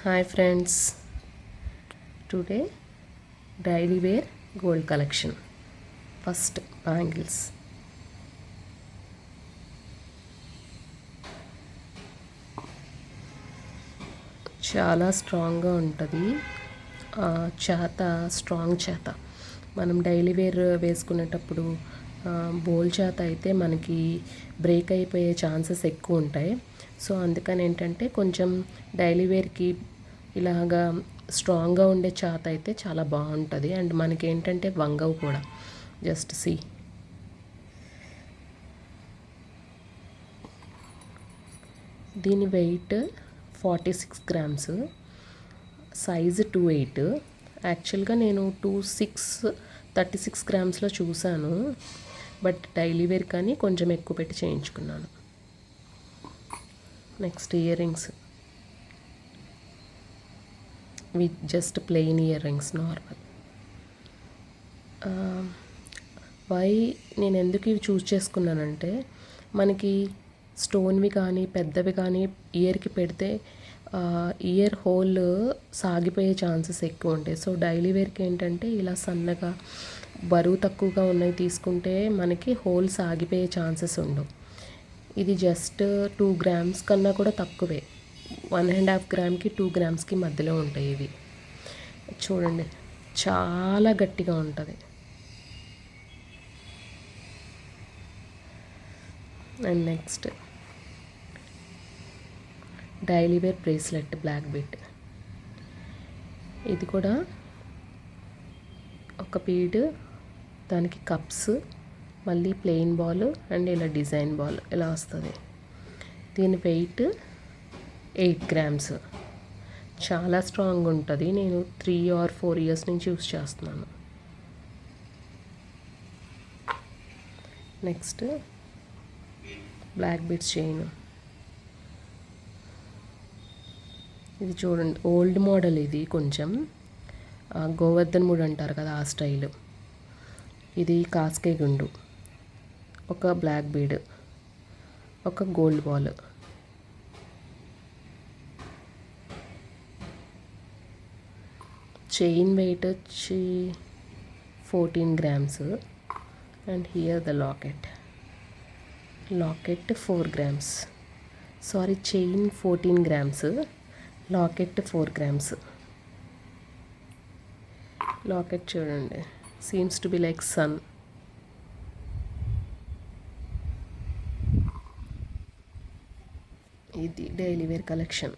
Hi friends, today daily wear gold collection. First bangles. చాలా స్ట్రాంగ్గా ఉంటుంది. చేత స్ట్రాంగ్ చేత మనం డైలీ వేర్ వేసుకునేటప్పుడు బోల్ చేత అయితే మనకి బ్రేక్ అయిపోయే ఛాన్సెస్ ఎక్కువ ఉంటాయి. సో అందుకని ఏంటంటే కొంచెం డైలీ వేర్కి ఇలాగా స్ట్రాంగ్గా ఉండే చాత అయితే చాలా బాగుంటుంది. అండ్ మనకి ఏంటంటే వంగవు కూడా. జస్ట్ సి దీని వెయిట్ 46 గ్రామ్స్, సైజు 28. యాక్చువల్గా నేను 36 గ్రామ్స్లో చూశాను, బట్ డైలీ వేర్ కానీ కొంచెం ఎక్కువ పెట్టి చేయించుకున్నాను. Next earrings with just plain earrings, normal. Why నేను ఎందుకు ఇవి చూస్ చేసుకున్నానంటే, మనకి స్టోన్వి కానీ పెద్దవి కానీ ఇయర్కి పెడితే ఇయర్ హోల్ సాగిపోయే ఛాన్సెస్ ఎక్కువ ఉంటాయి. సో డైలీ వేర్కి ఏంటంటే ఇలా సన్నగా బరువు తక్కువగా ఉన్నవి తీసుకుంటే మనకి హోల్ సాగిపోయే ఛాన్సెస్ ఉండవు. ఇది జస్ట్ 2 గ్రామ్స్ కన్నా కూడా తక్కువే. 1.5 గ్రామ్కి 2 గ్రామ్స్కి మధ్యలో ఉంటాయి ఇవి. చూడండి, చాలా గట్టిగా ఉంటుంది. And next daily wear bracelet, black bit. ఇది కూడా ఒక బీడ్, దానికి కప్స్, మళ్ళీ ప్లెయిన్ బాల్ అండ్ ఇలా డిజైన్ బాల్ ఇలా వస్తుంది. దీని వెయిట్ 8 గ్రామ్స్. చాలా స్ట్రాంగ్ ఉంటుంది. నేను 3 or 4 ఇయర్స్ నుంచి యూస్ చేస్తున్నాను. Next black beads chain. ఇది చూడండి, ఓల్డ్ మోడల్. ఇది కొంచెం గోవర్ధన్ ముడి అంటారు కదా, ఆ స్టైల్. ఇది కాస్కే గుండు, ఒక బ్లాక్ బీడ్, ఒక గోల్డ్ బాల్. చైన్ వెయిట్ వచ్చి 14 grams. And here the locket 4 grams. Sorry, chain 14 grams, locket 4 grams. Locket చూడండి, seems to be like sun. ఇది డైలీ వేర్ కలెక్షన్.